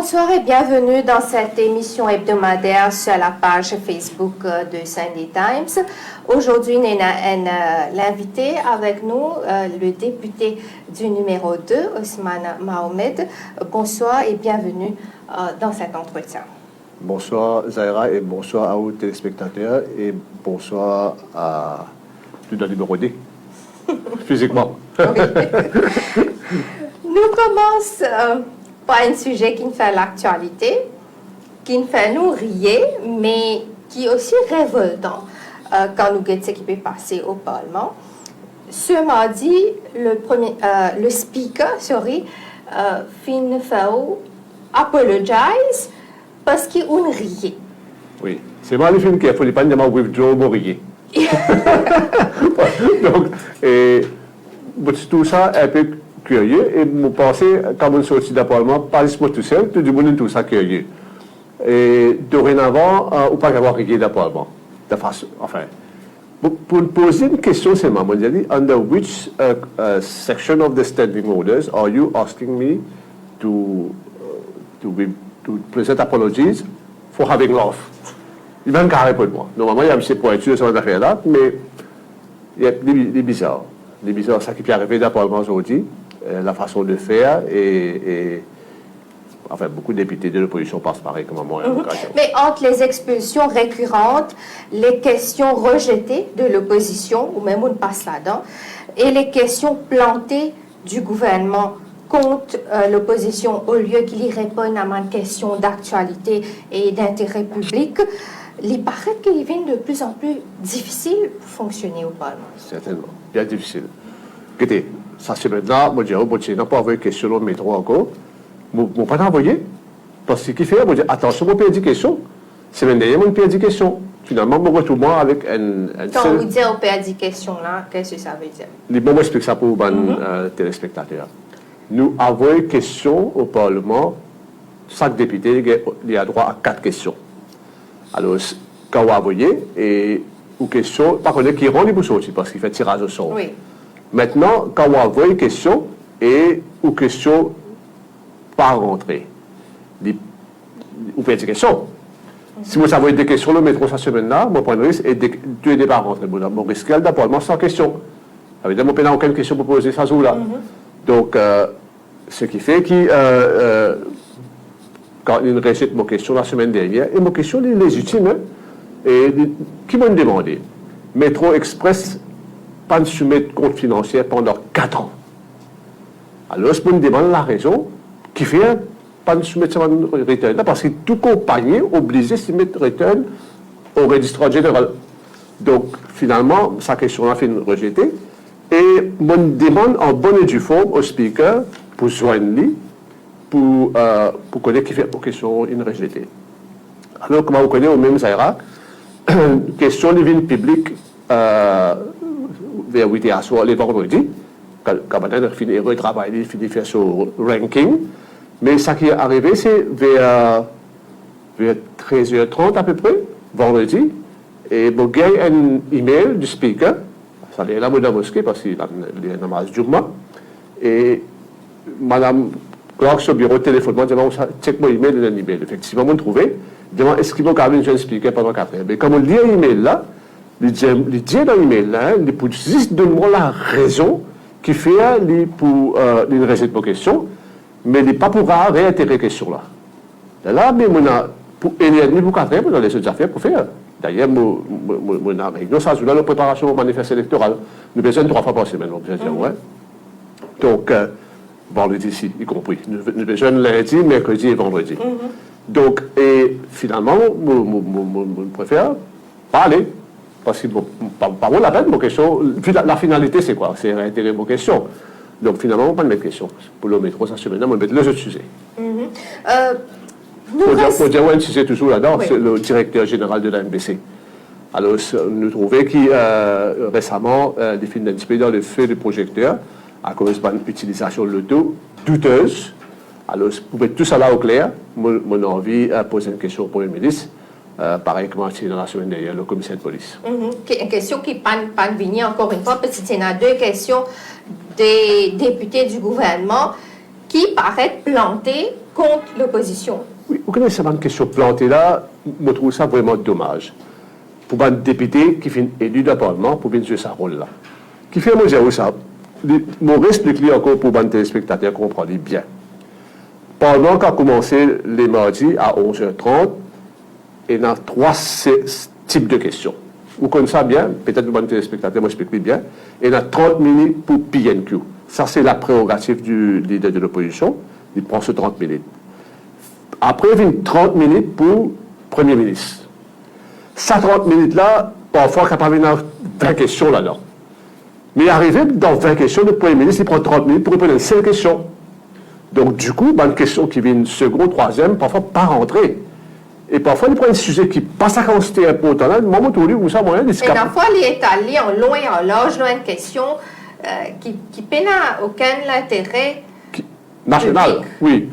Bonsoir et bienvenue dans cette émission hebdomadaire sur la page Facebook de Sunday Times. Aujourd'hui, on a l'invité avec nous, le député du numéro 2, Ousmane Mahomed. Bonsoir et bienvenue dans cet entretien. Bonsoir Zahra et bonsoir à vous téléspectateurs et bonsour à tout le numéro 2, physiquement. Nous commençons par un sujet qui nous fait l'actualité, qui nous fait nous rire, mais qui est aussi révoltant quand nous regardons ce qui peut passer au Parlement. Ce mardi, le speaker, fin apologize parce qu'il riait. Oui, c'est moi le film qui a fallu pas dire withdraw pour rier. Donc, tout ça est un peu curieux et je pense quand on sortit du Parlement, pas juste tout seul, tout le monde est tout ça curieux. Et dorénavant, on ne peut pas avoir rié du Parlement. De façon, enfin, pour poser une question, c'est moi, je dis, under which section of the standing orders are you asking me to present apologies for having laughed? Il va me carrer pour moi. Normalement, il y a un petit point sur cette affaire-là, mais il est bizarre. Il est bizarre, ça qui peut arriver dans le Parlement aujourd'hui, la façon de faire, et enfin, beaucoup de députés de l'opposition passent pareil comme moi. Mais entre les expulsions récurrentes, les questions rejetées de l'opposition, ou même on passe là-dedans, et les questions plantées du gouvernement contre l'opposition au lieu qu'il y réponde à une question d'actualité et d'intérêt public, il paraît qu'il devient de plus en plus difficile pour fonctionner au Parlement. Certainement, bien difficile. Écoutez, ça c'est maintenant, je dis, je n'ai pas envoyé de question au métro encore. Je n'ai pas envoyé. Parce que ce qui fait, je dis, attention, je perds des questions. C'est maintenant, je perds des questions. Finalement, je retrouve avec un quand vous dites on perd des questions là, qu'est-ce que ça veut dire? Bon, je explique ça pour les téléspectateurs. Nous avons une question au Parlement. Chaque député a droit à 4 questions. Alors, quand vous envoyez, et aux questions, par contre, qui rend les bouchons aussi, parce qu'il fait tirage au sort. Oui. Maintenant, quand vous envoyez une question, et aux questions pas rentrées, vous faites des questions. Si vous envoyez des questions, le métro, ça se maintenant, mon point de risque est de deux débats rentrés. Mon risque est d'apparemment sans question. Évidemment, il n'y a aucune question pour poser ça là. Donc, ce qui fait que, quand il rejette mon question la semaine dernière, et mon question est légitime, hein, et qui m'a demandé, Métro Express, pas de soumettre compte financier pendant 4 ans. Alors, je me demande la raison qui fait pas de soumettre ça return, parce que tout compagnie obligé de soumettre return au registraire général. Donc, finalement, sa question a fait rejeter. Et je demande en bonne et due forme au speaker pour joindre lui, pour connaître qui fait pour question une rejetée. Alors, comme vous connaissez au même Zahra, question de vie publique vers 8 h soir les vendredis, quand on a fini de travailler, il finit de faire son ranking. Mais ce qui est arrivé, c'est vers 13h30 à peu près, vendredi, et je gagne un email du speaker. Ça est là, Madame Mosquée, parce qu'il a un namaz Jumma. Et Madame Clark, sur le bureau de téléphone, m'a dit, check mon email et un email. Effectivement, on trouvé. Demande, est-ce qu'il va quand même un speaker pendant 4 heures? Mais comme on lit un email là, il dit dans l'email là, il peut juste donner la raison qui fait pour une rejette pour question, mais il n'est pas pour réitérer la question là. Là, mais on a pour énergie pour 4 heures, on a les autres affaires pour faire. D'ailleurs, on a réunion ça sur la préparation au manifeste électoral. Nous besoin 3 fois par semaine, on peut dire, ouais. Donc, vendredi ici, y compris. Nous besoin lundi, mercredi et vendredi. Donc, et finalement, je préfère pas aller. Parce que, pas la peine, mon question. La finalité, c'est quoi? C'est réitérer mon question. Donc, finalement, on ne va pas mettre question. Pour le métro, ça se met, on va mettre les autres sujets. Pour dire, un sujet toujours là-dedans, oui. C'est le directeur général de la MBC. Alors, nous trouvons que récemment, des films d'un petit peu dans le feu du projecteur, à cause d'une utilisation de l'auto douteuse. Alors, pour mettre tout ça là au clair, mon envie de poser une question au Premier ministre, pareil que moi, dans la semaine dernière, le commissaire de police. Une question qui n'est pas venue encore une fois, parce qu'il y en a 2 questions des députés du gouvernement qui paraissent plantés contre l'opposition. Oui, vous connaissez cette question plantée là, je trouve ça vraiment dommage. Pour un député qui finit élu dans le Parlement pour bien jouer ce rôle-là. Qui fait, moi, j'ai ça. Mon explique encore pour les téléspectateurs comprendre bien. Pendant qu'on a commencé les mardis à 11h30, il y a 3 types de questions. Vous connaissez ça bien, peut-être pour les téléspectateurs, moi, j'explique bien. Il y a 30 minutes pour PNQ. Ça, c'est la prérogative du leader de l'opposition. Il prend ce 30 minutes. Après, il y a 30 minutes pour Premier ministre. Ces 30 minutes-là, parfois, il y a 20 questions là-dedans. Mais arrivé dans 20 questions, le Premier ministre, il prend 30 minutes pour répondre à une seule question. Donc, du coup, une question qui vient seconde, troisième, parfois pas rentrer. Et parfois, il prend un sujet qui passe à quantité important. Là, le moment où ça, moyen de et parfois, il est allé en long et en large dans une question qui n'a aucun intérêt national. public. Oui.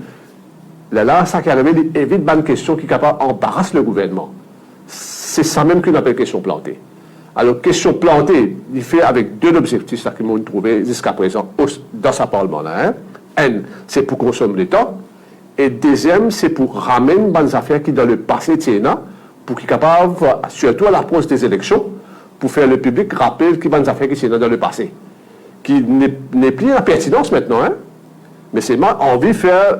Là, ça qui arrive, il évite une question qui est capable d'embarrasser le gouvernement. C'est ça même qu'on appelle question plantée. Alors, question plantée, il fait avec 2 objectifs ça qu'ils m'ont trouvé jusqu'à présent dans ce Parlement-là. Un, c'est pour consommer le temps. Et deuxième, c'est pour ramener des affaires qui, dans le passé, tiennent, pour qu'ils soient capables, surtout à l'approche des élections, pour faire le public rappeler qu'il y a des affaires qui tiennent dans le passé. Qui n'est plus en pertinence maintenant, mais c'est ma envie de faire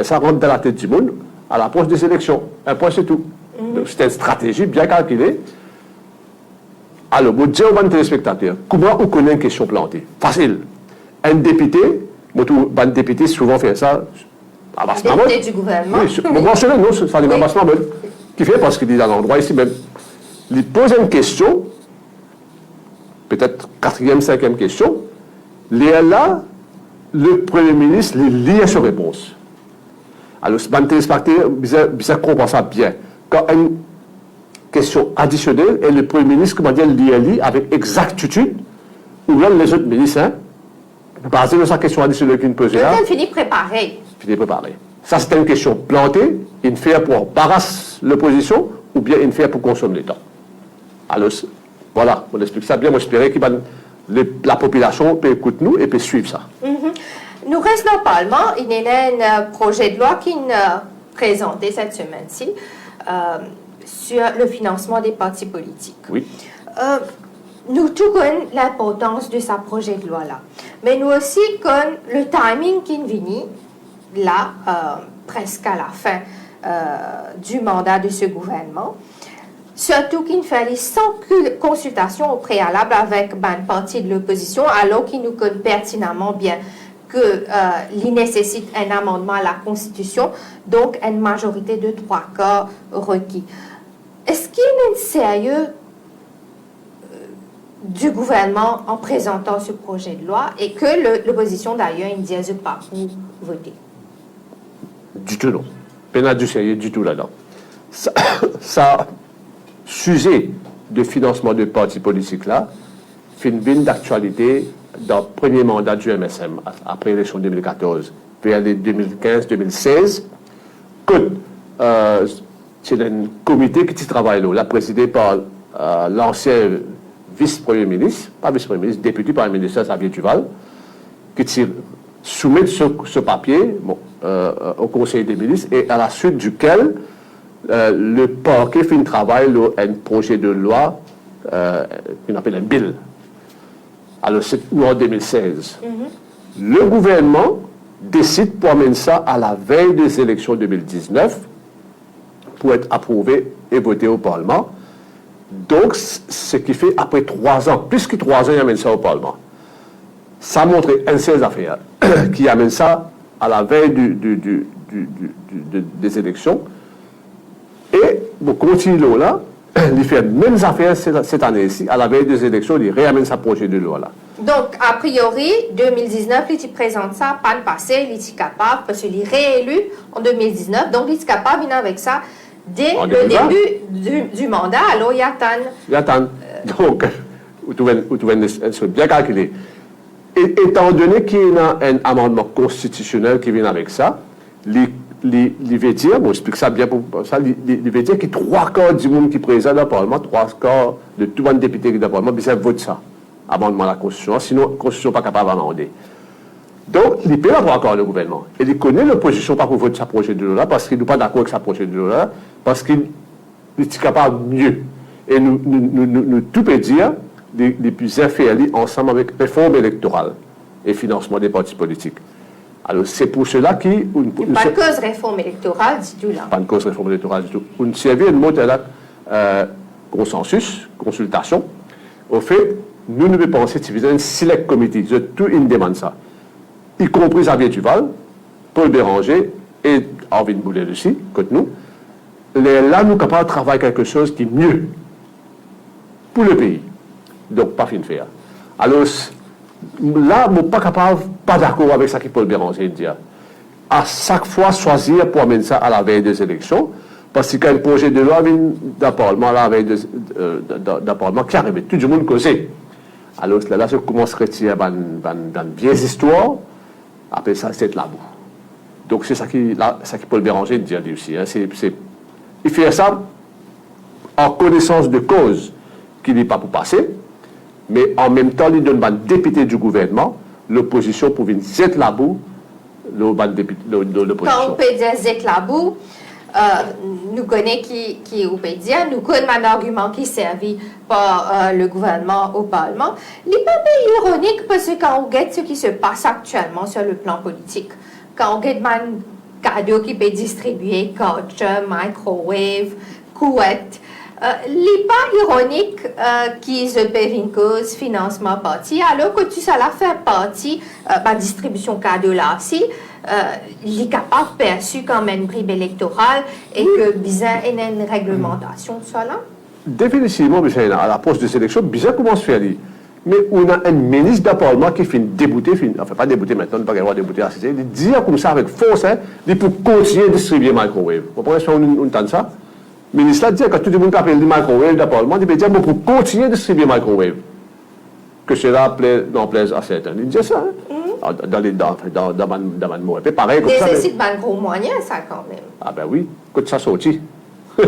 ça rentrer dans la tête du monde à l'approche des élections. Un point, c'est tout. C'est une stratégie bien calculée. Alors, vous dites aux téléspectateurs, comment on connaît une question plantée? Facile. Un député souvent fait ça à Basse-Mamel. Député du gouvernement. Oui, mentionné, non, ça n'est pas Basse-Mamel. Qui fait parce qu'il dit dans l'endroit ici même. Il pose une question, peut-être 4e, 5e question. Là, le Premier ministre lit sa réponse. Alors, les téléspectateurs, vous comprenez ça bien. Quand une question additionnelle, et le Premier ministre, comment dire, lit avec exactitude, ou bien les autres ministres, basé sur sa question additionnelle qu'il pose là. Il finit préparé. Ça, c'est une question plantée, une fait pour embarrasser l'opposition, ou bien une fait pour consommer le temps. Alors, voilà, on explique ça bien. Moi, j'espérais que la population peut écouter nous et peut suivre ça. Nous restons au Parlement. Il y a un projet de loi qui est présenté cette semaine-ci sur le financement des partis politiques. Oui. Nous tous connaissons l'importance de ce projet de loi-là. Mais nous aussi connaissons le timing qui vient là, presque à la fin du mandat de ce gouvernement. Surtout qu'il fallait sans consultation au préalable avec une partie de l'opposition, alors qu'il nous connaît pertinemment bien qu'il nécessite un amendement à la Constitution, donc une majorité de 3/4 requis. Est-ce qu'il y a un sérieux du gouvernement en présentant ce projet de loi et que l'opposition d'ailleurs ne dise pas pour voter? Du tout non. Pas du sérieux du tout là-dedans. Ça sujet de financement de partis politiques là fait une bine d'actualité dans le premier mandat du MSM après l'élection 2014 vers les 2015-2016 que c'est un comité qui travaille là, présidé par l'ancien vice-premier ministre, pas vice-premier ministre, député par le ministre Xavier Duval, qui soumet ce papier au Conseil des ministres et à la suite duquel le parquet fait un travail sur un projet de loi qu'on appelle un bill. Alors, c'est en 2016. Le gouvernement décide pour amener ça à la veille des élections 2019 pour être approuvé et voté au Parlement. Donc, ce qui fait après 3 ans, plus que 3 ans, il amène ça au Parlement. Ça montre un seul affaire qui amène ça à la veille des élections. Et, bon, continuons là, il fait les mêmes affaires cette année-ci, à la veille des élections, il réamène sa projet de loi là. Donc, a priori, 2019, il présente ça, pas le passé, il est capable, parce qu'il est réélu en 2019, donc il est capable de venir avec ça dès le début du mandat. Alors, il attend. Donc, vous trouvez bien calculé. Étant donné qu'il y a un amendement constitutionnel qui vient avec ça, il veut dire, bon, j'explique ça bien pour ça, il veut dire que 3/4 du monde qui est présent dans le Parlement, 3/4 de tout le député qui est dans le Parlement, ils votent ça, amendement à la Constitution, sinon la Constitution n'est pas capable d'amender. Donc, il peut avoir encore le gouvernement. Et il connaît l'opposition par pour voter sa projet de loi parce qu'il n'est pas d'accord avec sa projet de loi, parce qu'il est capable mieux. Et nous tout peut dire, les plus faire ensemble avec réforme électorale et financement des partis politiques. Alors, c'est pour cela qu'il... Pas de cause réforme électorale du tout là. Pas de cause réforme électorale du tout. On servait une mode à consensus, consultation. Au fait, nous ne pouvons penser que un select committee. Tout une demande ça. Y compris Xavier Duval, Paul Béranger et Arvin Boulet aussi, comme nous. Là, nous sommes capables de travailler quelque chose qui est mieux pour le pays. Donc, pas fin de faire. Alors, là, je ne suis pas capable, pas d'accord avec ça que Paul Béranger dit. À chaque fois, choisir pour amener ça à la veille des élections, parce qu'il y a un projet de loi d'un Parlement, à la veille d'un Parlement qui arrive, tout le monde causé. Alors là, je commence à retirer dans vieilles histoires, après ça, c'est là bout. Donc c'est ça qui Paul Béranger dit aussi. Hein. Il fait ça en connaissance de cause qu'il n'est pas pour passer, mais en même temps, il donne un député du gouvernement, l'opposition pour venir zet la boue, l'opposition. Quand on peut dire zet la boue, nous connaissons qui on peut dire, nous connaissons un argument qui est servi par le gouvernement au Parlement. Il n'est pas bien ironique parce que quand on regarde ce qui se passe actuellement sur le plan politique, quand on regarde un cadeau qui peut distribuer, coach, microwave, couette, il n'est pas ironique qu'ils peuvent une cause financement parti, alors que tout ça là fait partie de la distribution cadeau là aussi. Il est capable de perçu comme une bribe électorale et que bizarre il y a une réglementation de ça là. Définitivement, à l'approche des élections, bizarre comment se faire. Mais on a un ministre du Parlement qui fait débouter, enfin pas débouter maintenant, pas avoir débouter à CC, il dit comme ça avec force, hein, pour continuer à distribuer microwave. Vous comprenez si on entend ça? Le ministre dit que tout le monde appelle le microwave du Parlement, il dit pour continuer à distribuer microwave. Que cela plaise à certains. Il dit ça, hein? Dans ma mot. Pareil comme ça. Nécessite un gros moyen, ça, quand même. Ah ben oui, quand ça sortit. Nous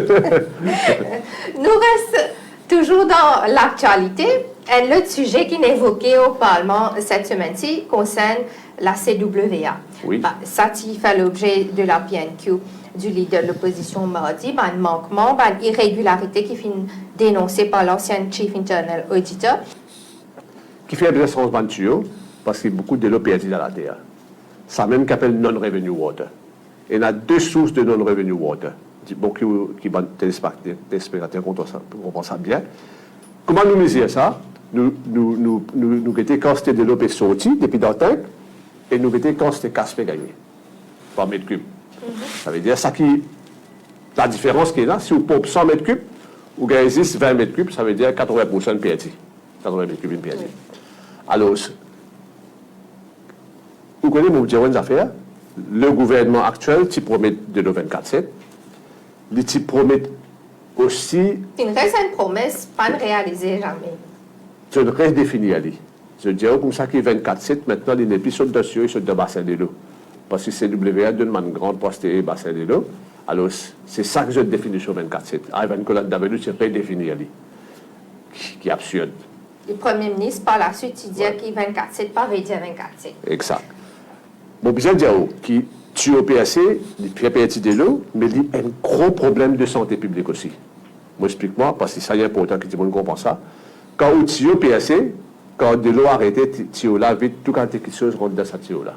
restons toujours dans l'actualité. Un autre sujet qui est évoqué au Parlement cette semaine-ci concerne la CWA. Oui. Ça fait l'objet de la PNQ du leader de l'opposition mardi, un manquement, une irrégularité qui est dénoncée par l'ancien Chief Internal Auditor. Qui fait bien sens bantuyo, parce qu'il y a beaucoup de l'eau perdue dans la terre. Ça même qu'appelle non-revenue water. Et il y a deux sources de non-revenue water. Bon, qui vont téléspectateurs comprennent ça bien. Comment nous mesurer ça? Nous avons quantité de l'eau qui est sortie depuis dans le tank, et nous avons quantité de casse gagné par mètre cube. Ça veut dire ça qui, la différence qui est là, si vous pompez 100 mètres cubes, vous gagnez 20 mètres cubes, ça veut dire 80% de perdu. 80 mètres cubes de perdu. Alors, vous connaissez mon dire affaire? Le gouvernement actuel, qui promet de l'eau 24/7, il promet aussi. Une récente promesse, pas réalisée jamais. Je ne redéfinis à lui. Je dirais comme ça qu'il 24/7, maintenant, il n'est plus sur le dossier, il sur le bassin de l'eau. Parce que CWA donne une grande postérité bassin de l'eau. Alors, c'est ça que je définis sur 24/7. Ivan Colat Davelou, c'est redéfini à lui. Qui est absurde. Le Premier ministre, par la suite, il dit qu'il 24/7, pas veut dire 24/7. Exact. Bon, bien dire qui tue au PSC, il fait partie de l'eau, mais il y a un gros problème de santé publique aussi. Moi, explique-moi, parce que ça y est important que tout le monde comprend ça. Quand on tue au PSC, quand de l'eau arrêtée, tuyau là, vite, tout quand quelque chose rentre dans ce tuyau là.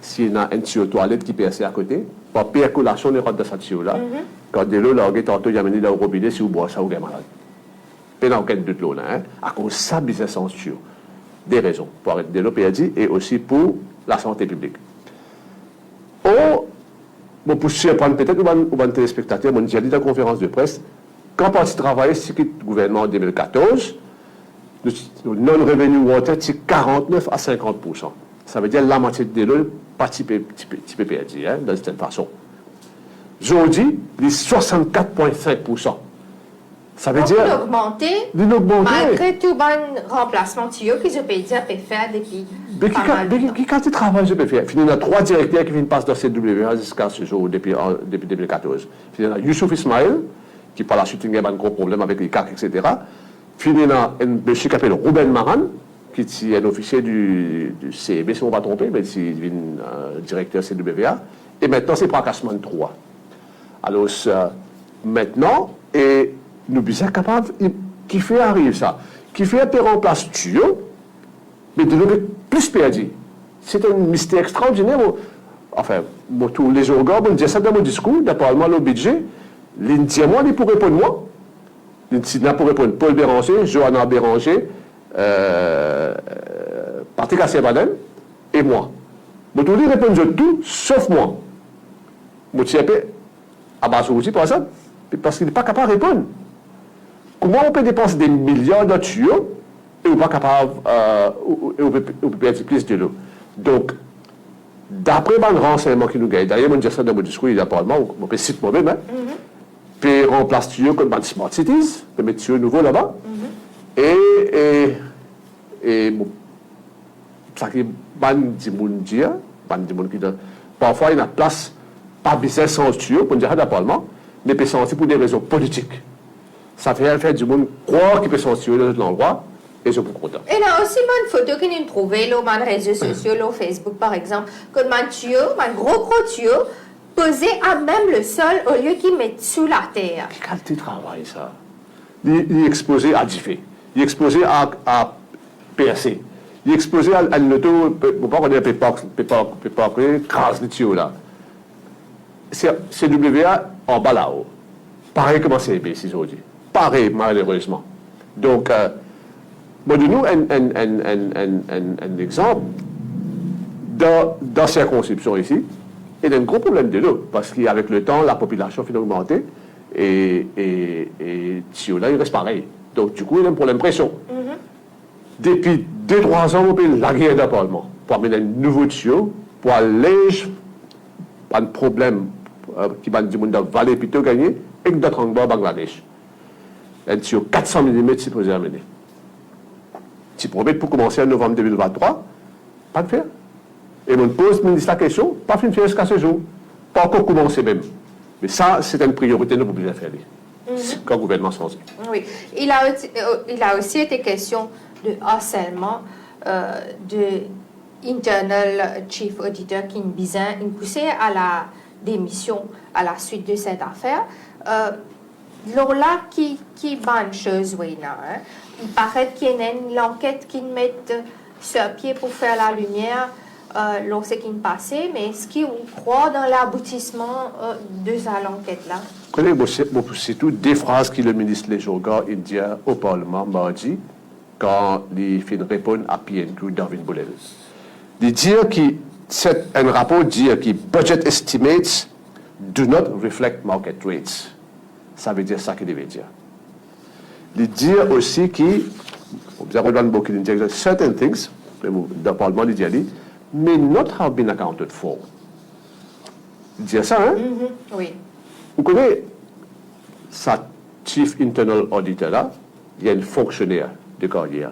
S'il y a un tuyau toilette qui PSC à côté, par percolation, il rentre dans ce tuyau là. Quand de l'eau, là, tantôt, il y a mené dans le robinet, si vous boivez ça, vous êtes malade. Pas dans aucun de l'eau là, hein. À cause de ça, business sans tuyau. Des raisons. Pour arrêter de l'eau perdu et aussi pour la santé publique. Or, bon, pour surprendre peut-être aux téléspectateurs, j'ai dit dans la conférence de presse, quand on travaille sur le gouvernement en 2014, le non-revenu water, c'est 49 à 50%. Ça veut dire la moitié de l'eau, pas petit peu perdu, hein, d'une certaine façon. Aujourd'hui, il est 64,5%. Ça veut dire. Malgré tout bon remplacement tuyau que je peux dire peut faire depuis. Mais quand tu travailles, je peux faire. Il y a 3 directeurs qui viennent passer dans cette WA jusqu'à ce jour, depuis 2014. Il y a Youssouf Ismaël, qui par la suite a eu un gros problème avec les CAC, etc. Il y a un monsieur qui s'appelle Ruben Maran, qui est un officier du CEB, si on ne va pas tromper, mais c'est un directeur CWA. Et maintenant, c'est Prakashman 3. Alors, maintenant, et nous sommes capables, qui fait arrive ça? Qui fait un remplace tuyau, mais de lever plus perdu. C'est un mystère extraordinaire. Enfin, tous les organes, on dit ça dans mon discours, d'apparemment le budget, l'indiamment, il pour répondre moi. Il pour répondre Paul Béranger, Johanna Béranger, Patrick Assebaden et moi. Mais tous les répondent tout, sauf moi. Moi, je suis à base aussi, par exemple, parce qu'il n'est pas capable de répondre. Comment on peut dépenser des milliards de tuyaux et on n'est pas capable, et on peut perdre plus de l'eau. Donc, d'après les renseignements qui nous gagnent, d'ailleurs, on dit ça dans mon discours, il y a apparemment, on peut citer moi-même, puis remplace tuyaux comme dans Smart Cities, on mettre tuyaux nouveaux là-bas, et bon, ça qui est ban du monde qui dit, parfois il y a place, pas business sans tuyaux, pour dire d'apparemment, mais peut sortir pour des raisons politiques. Ça fait faire du monde croire qu'il peut sortir dans l'endroit, et je suis content. Et là aussi, une photo que nous trouvons sur les réseaux sociaux, sur Facebook par exemple, que un gros tuyau, posé à même le sol au lieu qu'il mette sous la terre. Quel qualité de travail ça? Il est exposé à Diffé, il est exposé à PRC, il est exposé à l'auto, on ne peut pas craser le tuyau là. C'est WA en bas là-haut. Pareil comme c'est CEB, si j'ose dire. Pareil, malheureusement. Donc, moi, de nous, un exemple, dans circonscription ici, il y a un gros problème de l'eau, parce qu'avec le temps, la population finit d'augmenter, et là, il reste pareil. Donc, du coup, il y a un problème de pression. Depuis 2-3 ans, on peut la guerre d'appartement, pour amener un nouveau tuyau, pour alléger un problème qui va du monde dans la vallée plutôt gagner, et que d'autres endroits au Bangladesh. Un tuyau 400 mm, c'est posé à amener. Si promet pour commencer en novembre 2023, pas de faire. Et on pose le ministre la question, pas fin de faire jusqu'à ce jour. Pas encore commencer même. Mais ça, c'est une priorité de nous pour faire. Quand le gouvernement s'en dit. Oui. Il a aussi été question de harcèlement de internal chief auditor Kin Bizin, une poussée à la démission à la suite de cette affaire. Là, qui bonne chose, oui, non, hein? Il paraît qu'il y a une enquête qui met sur pied pour faire la lumière lorsqu'il est passé, mais est-ce qu'on croit dans l'aboutissement de cette enquête-là? C'est tout des phrases que le ministre Lejoga il dit au Parlement mardi quand il fait répondre à PNQ Darwin Boulel. Il dit un rapport dit que budget estimates do not reflect market rates. Ça veut dire ça qu'il veut dire. Il dit aussi que, vous avez besoin beaucoup de certain things, dans le Parlement, il dit, may not have been accounted for. Il dit ça, hein? Oui. Vous connaissez, sa chief internal auditor là, il y a un fonctionnaire de carrière.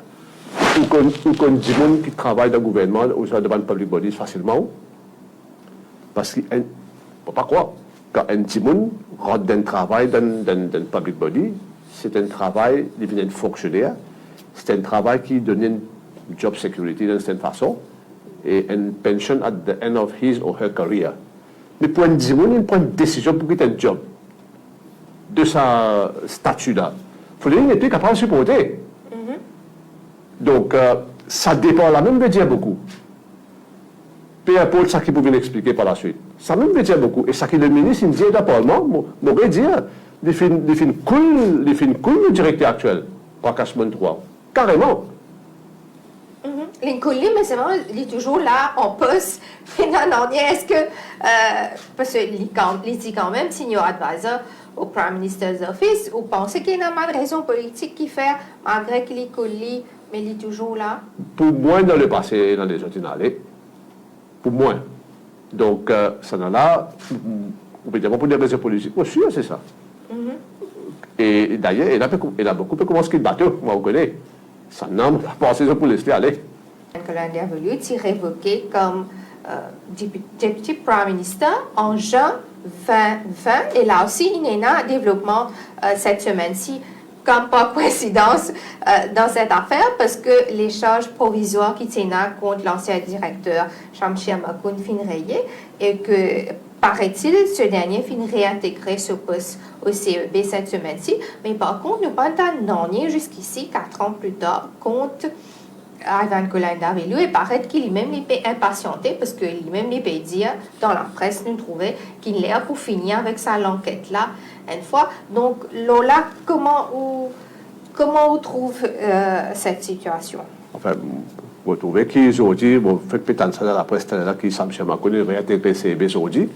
Ou qu'on dit des gens qui travaillent dans le gouvernement ou devant le public body facilement. Parce qu'il ne faut pas croire. Quand un petit monde rentre dans le travail dans le public body, c'est un travail de devenir fonctionnaire, c'est un travail qui donne une job security d'une certaine façon et une pension at the end of his or her career. Mais pour un petit monde, il prend une décision pour quitter un job de sa statut-là. Il faut qu'il soit capable de supporter. Donc, ça dépend là même veut dire beaucoup. Peu importe ce qu'il pouvait expliquer par la suite. Ça même veut dire beaucoup. Et ça que le ministre, il dit d'apparemment, m'aurait dit, il fait cool le directeur actuel, Prakashman 3. Carrément. L'incouli, mais c'est vrai, il est toujours là, en poste. Non, est-ce que, parce qu'il est quand même senior advisor au Prime Minister's Office, vous pensez qu'il y a une raison politique qui fait, malgré qu'il est collé, mais il est toujours là? Pour moi, dans le passé, dans les autres années, pour moi. Donc, ça n'a là, on peut dire pour des raisons politiques. Moi, sûr, c'est ça. Et d'ailleurs, il a beaucoup commencé à bateau, moi, vous connaissez. Ça n'a pas pensé pour laisser aller. Que l'Inde a voulu être révoqué comme Deputy Prime Minister en juin 2020. Et là aussi, il y a un développement cette semaine-ci. comme par coïncidence dans cette affaire, parce que les charges provisoires qui tenaient contre l'ancien directeur Shamshir Makoun fin rayées et que, paraît-il, ce dernier fin réintégré ce poste au CEB cette semaine-ci. Mais par contre, nous pas entendu jusqu'ici, 4 ans plus tard, contre Ivan Kolinda-Velou, et paraît qu'il est même impatienté parce qu'il même les dire dans la presse, nous trouvait qu'il est là pour finir avec sa enquête là une fois. Donc Lola, comment vous trouve cette situation? Enfin, vous trouvez qu'aujourd'hui, vous faites peut-être ça dans la presse là qui Shamshir Makoun réintégré CEB aujourd'hui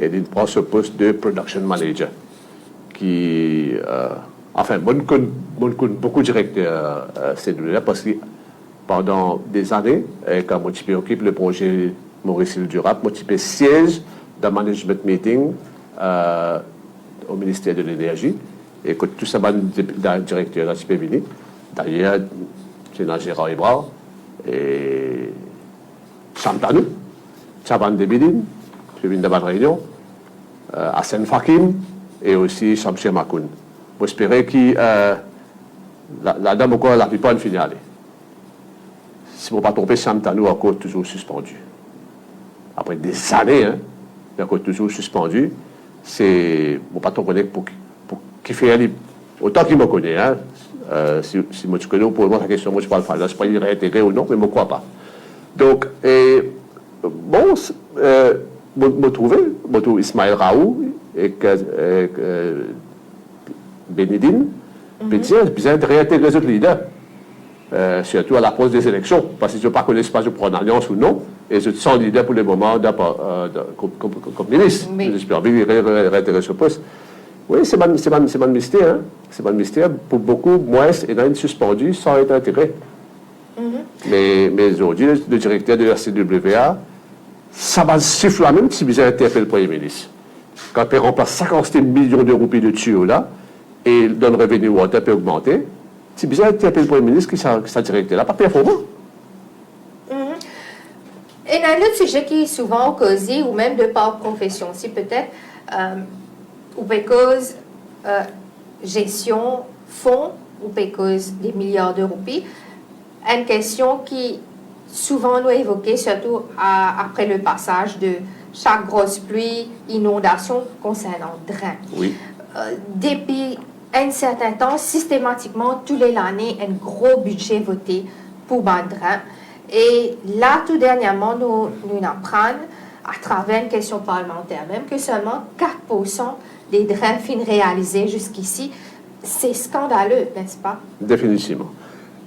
et il prend ce poste de production manager qui enfin beaucoup de directeurs c'est là parce que pendant des années, quand moi je occupe le projet Maurice Durable, moi je siège dans le management meeting au ministère de l'Énergie et que tout ça, le directeur de la venu. D'ailleurs, c'est Gérard Ibrahim et Chantanou, Chaban Debidine, je viens de la réunion, Hassan Fakim et aussi Shamshir Makoun. J'espérais que la dame encore la plupart ne finit aller. Si vous ne pas tromper, Chantanou a encore toujours suspendu. Après des années, hein, il a encore toujours suspendu. C'est, bon, pas tromper pour qui fait autant qu'il me connaît, hein. Si moi tu connais, pour moi la question, moi je parle pas, là, je ne sais pas il est réintégré ou non, mais je ne crois pas. Donc, bon, je trouve Ismaël Raoult et Benedine, bien de réintégrer les autres leaders. Surtout à l'approche des élections, parce que je ne pas connais pas je prends une alliance ou non, et je suis leader pour le moment comme ministre. J'espère bien réintégrer ce poste. Oui, c'est pas un mystère. Hein? C'est pas un mystère. Pour beaucoup, moi, il a une suspendu sans être intégré. Mais aujourd'hui, le directeur de la CWA, ça va siffler même si vous avez interpellé le Premier ministre. Quand il remplace 50 millions de roupies de tuyaux là, et le revenu water peut augmenter, c'est bizarre d'interpeller le Premier ministre qui s'est directeur là, pas performant. Et un autre sujet qui est souvent causé, ou même de par profession, si peut-être, ou cause gestion fonds, ou cause des milliards de roupies, une question qui souvent nous est évoquée, surtout après le passage de chaque grosse pluie, inondation concernant drain. Oui. Depuis un certain temps, systématiquement, tous les années, un gros budget voté pour Bandrin. Et là, tout dernièrement, nous apprenons, à travers une question parlementaire même, que seulement 4% des drains fins réalisés jusqu'ici. C'est scandaleux, n'est-ce pas? Définitivement.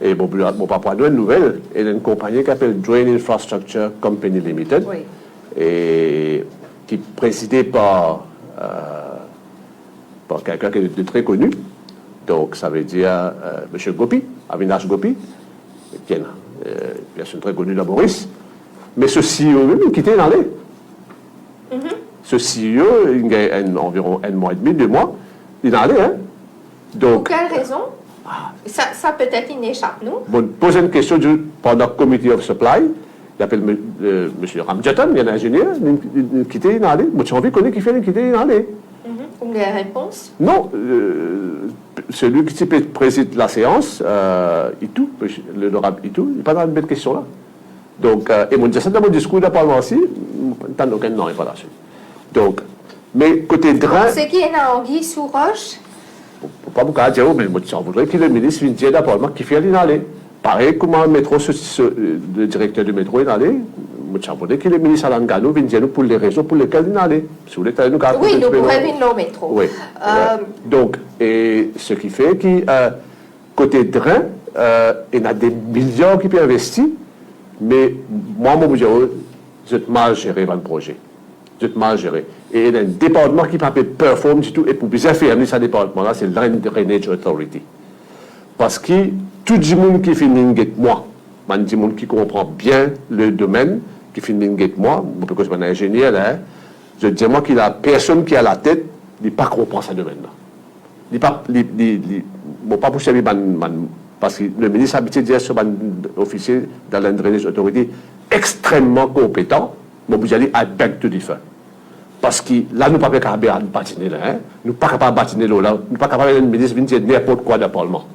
Et mon papa a une nouvelle, il y a une compagnie qui s'appelle Drain Infrastructure Company Limited, oui. Et qui est présidée par quelqu'un qui est très connu. Donc, ça veut dire M. Gopi, Avinash Gopi, qui est bien sûr très connu de Maurice. Mais ce CEO même, il quittait l'année. Ce CEO, il a environ 1 mois et demi, 2 mois, il est allé. Hein? Donc, pour quelle raison? Ça peut-être, il n'échappe, nous. Bon, pose une question pendant le Committee of Supply. Il appelle M. Ramjatan, il y a un ingénieur, il quittait l'année. Moi, j'ai envie de connaître qui fait quitter l'année. Une réponse? Non, celui qui préside la séance, Itou, l'honorable Itou, il n'y a pas dans une belle question là. Donc, et mon dit ça dans mon discours de Parlement aussi, il n'y a aucun nom, il n'est pas là. Donc, mais côté drain. C'est qui est en anguille sous roche? Pas beaucoup à dire, mais je voudrais que le ministre vienne dire dans le Parlement qui fait l'inaller. Pareil, comment le métro, le directeur du métro est allé. Je voudrais que le ministre Alain Gano vienne dire pour les raisons pour lesquelles il est allé. Si vous voulez, oui, nous pourrions venir au métro. Oui. Donc, et ce qui fait que côté drain, il y a des millions qui peuvent investir, mais moi, je vais mal gérer le projet. Je vais mal gérer. Et il y a un département qui peut performer du tout, et pour bien faire ce département-là, c'est le Drainage Authority. Parce que tout le monde qui finit avec moi, tout le monde qui comprend bien le domaine, qui finit avec moi, parce que je suis un ingénieur, là, je dis moi qu'il y a personne qui a la tête, il ne pas comprend ce domaine-là. Il ne pas pousser parce que le ministre a habitué de dire sur un officier dans la Drainage Authority extrêmement compétent, mais vous allez à beg to differ. Parce que là, nous ne sommes pas capables de bâtiner là. Hein? Nous ne sommes pas capables de bâtiner là. Nous ne sommes pas capables de ministre de dire n'importe quoi dans le Parlement.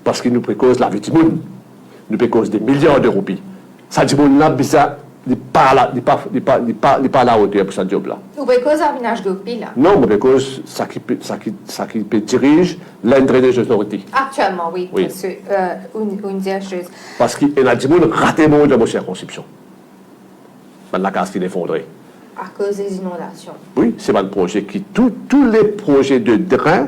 Parce que nous précause la vie du monde. Nous précause des milliards d'euros. Ça dit que là, bizarre. Il n'est pas à la hauteur pour ce job-là. Ou because Avinaj Gopi, là? Non, mais because ça qui dirige l'Indrainage Authority. Actuellement, oui. Oui. Parce que, une chose. Parce qu'il a dit que raté mon de ma circonscription. La case qui est effondrée. À cause des inondations. Oui, c'est un projet qui, tous les projets de drain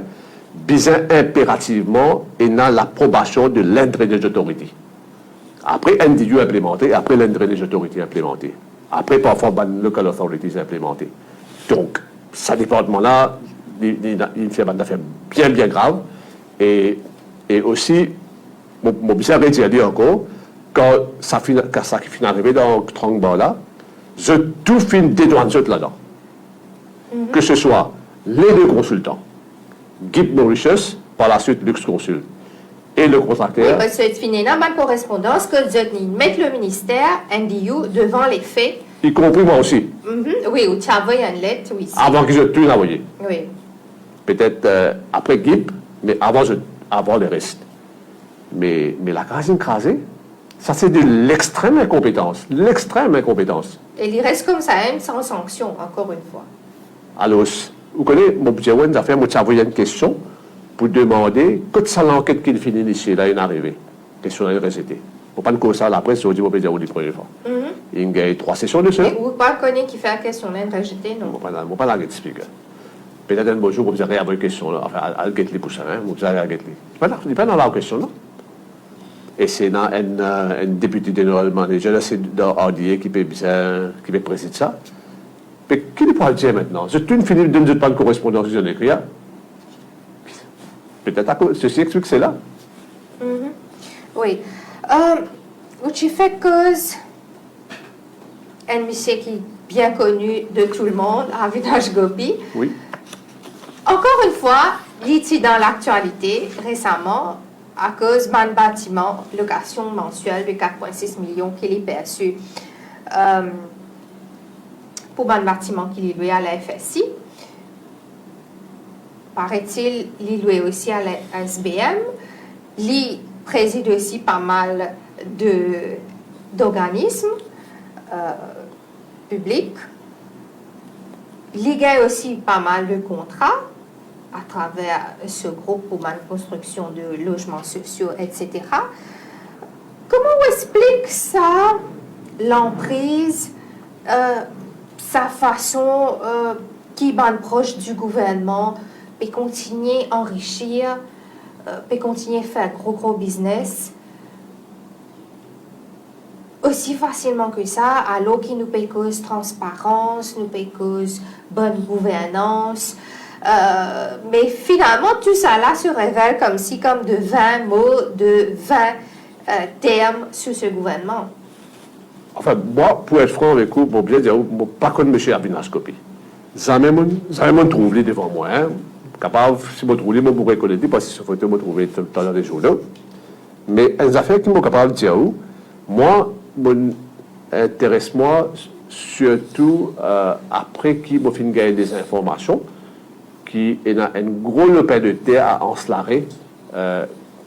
visent impérativement et dans l'approbation de l'Indrainage Authority. Après, NDU implémenté, après l'Indrainage Authority implémenté. Après, parfois, les local authorities implémenté. Donc, ce département-là, il fait une affaire bien grave. Et aussi, mon bizarre est dire encore, quand ça finit arrivé dans Trangba-là, je tout fin dédouane là-dedans. Que ce soit les deux consultants, Gip Mauritius, par la suite Lux Consul, et le contracteur. Oui, parce que c'est fini dans ma correspondance que je mettre le ministère, NDU, devant les faits. Y compris moi aussi. Oui, ou tu as envoyé une lettre, oui. Avant que je tout envoyé. Oui. Peut-être après Gip, mais avant le reste. Mais la case écrasée, ça c'est de l'extrême incompétence. L'extrême incompétence. Et il reste comme ça, hein, sans sanction, encore une fois. Alors, vous connaissez, mon petit Owen, ça fait, moi, j'ai envoyé une question pour demander, quand ça l'enquête qu'il finit ici, là, il est arrivé. Question de récité. Pour pas nous ça, la presse, on dit, on peut dire, on dit, première fois. Il y a eu 3 sessions de ça. Mais vous pas connaître qui fait la question de rejeter, non? Je ne pas la expliquer. Peut-être un beau jour, vous avez une question, là. Enfin, à les pour ça, hein. Vous avez les. C'est pas dans la question, non? Et c'est dans un député général manager, là, c'est dans RDA qui peut présider ça. Mais qui ne peut pas le dire maintenant? C'est une finie de ne pas de correspondance que j'en ai écrit. Peut-être ceci explique que c'est là. Oui. Tu fais cause un monsieur qui est bien connu de tout le monde, Avinaj Gopi. Oui. Encore une fois, il est dans l'actualité récemment à cause d'un bâtiment, location mensuelle de 4,6 millions qu'il est perçu pour un bâtiment qu'il est loué à la FSI. Paraît-il, il est loué aussi à la SBM. Il préside aussi pas mal d'organismes publics. Il gagne aussi pas mal de contrats à travers ce groupe pour la construction de logements sociaux, etc. Comment on explique ça, l'emprise, sa façon qui est proche du gouvernement, peut continuer à enrichir, peut continuer à faire gros business aussi facilement que ça, alors qu'il nous paye cause transparence, nous paye cause bonne gouvernance. Mais finalement, tout ça là se révèle comme de 20 mots, de 20 termes sur ce gouvernement. Enfin, moi, pour être franc avec vous, pour bien dire, je ne pas connais M. Avinaj Gopi. Jamais me trouve devant moi. Hein. Capable, si je me trouve, je pourrais connaître, parce que ce faut me trouver dans les journaux. Mais les affaires qui sont capables de dire, moi, m'intéresse surtout après qu'il m'a fait gagner des informations, qui est un gros lopin de terre à Anse-Larrey,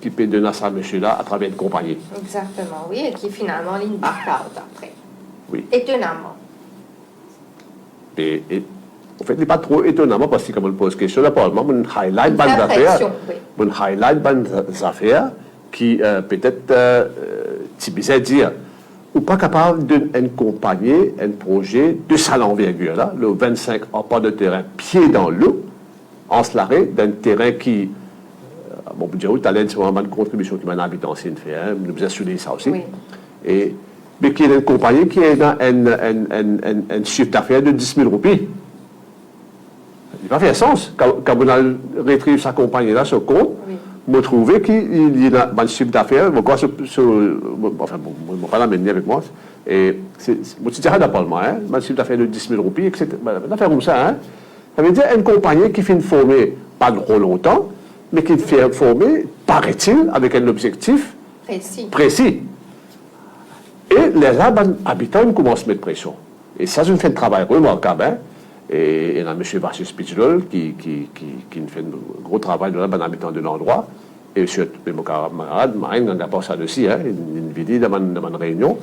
qui peut donner à ça monsieur-là à travers une compagnie. Exactement, oui, et qui finalement ligne back out après. Oui. Étonnamment. Et en fait, il n'est pas trop étonnamment parce que, comme on pose question, là, probablement, on highlight bonnes affaires. On highlight bonnes affaires qui, peut-être, c'est bizarre de dire, ou pas capable d'accompagner un projet de sale envergure, là, le 25 en pas de terrain, pied dans l'eau, Anse-Larrey, d'un terrain qui, bon, vous direz, talent, c'est vraiment une contribution qui m'a habité en CNF, hein, nous avons souligné ça aussi. Oui. Mais qui est une compagnie qui est dans un chiffre d'affaires de 10 000 roupies. Il n'a pas fait sens. Quand on a retrié sa compagnie là, ce compte, je me trouvais qu'il y a un chiffre d'affaires, enfin, je ne vais pas l'amener avec moi, et je dirais d'abord, hein, un chiffre d'affaires de 10 000 roupies, etc. Une affaire comme ça, hein. Ça veut dire une compagnie qui fait former pas trop longtemps, mais qui fait former, paraît-il, avec un objectif précis. Et les habitants commencent à mettre pression. Et ça, je fais un travail remarquable. Hein. Et il y a M. Vachier Spitchell qui fait un gros travail dans l'habitant de l'endroit. Et mon camarade, Marine, on a pas ça aussi, hein, une vidéo dans une réunion.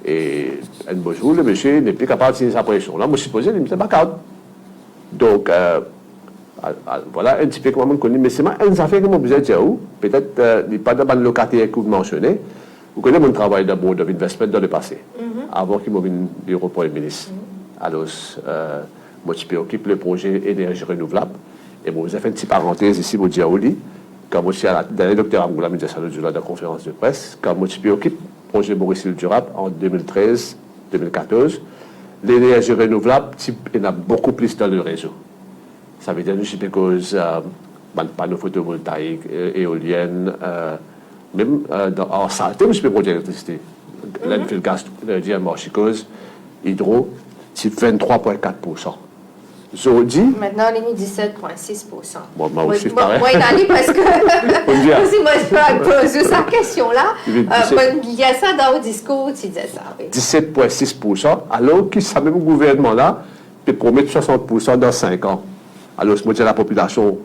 Et un beau jour, le monsieur n'est plus capable de signer sa pression. Là, je me suis posé, il me dit, bah, donc, voilà un petit peu comment on connaît, mais c'est une affaire que je vous ai dit, peut-être, il n'y a pas de locataire que vous mentionnez. Vous connaissez mon travail de Board of Investment dans le passé, avant qu'il m'ait venu au bureau Premier ministre. Alors, moi, je occupe le projet énergie renouvelable. Et bon, vous avez fait une petite parenthèse ici, vous dites, quand moi, je suis à la dernière docteur Angoula, je suis à la conférence de presse, quand moi, je occupe le projet Maurice Durable en 2013-2014, l'énergie renouvelable, il y en a beaucoup plus dans le réseau. Ça veut dire que panneaux photovoltaïques, éoliennes, même en santé, je peux produire l'électricité. L'enfil gaz, l'énergie marchicose, hydro, c'est 23,4%. Maintenant, on est mis 17,6%. Moi aussi, c'est pareil. Moi, parce que si moi, je pose cette question-là, il y a ça dans le discours, tu disais ça. Oui. 17,6%, alors que ce même gouvernement-là peut promettre 60% dans 5 ans. Alors, je me dis à la population,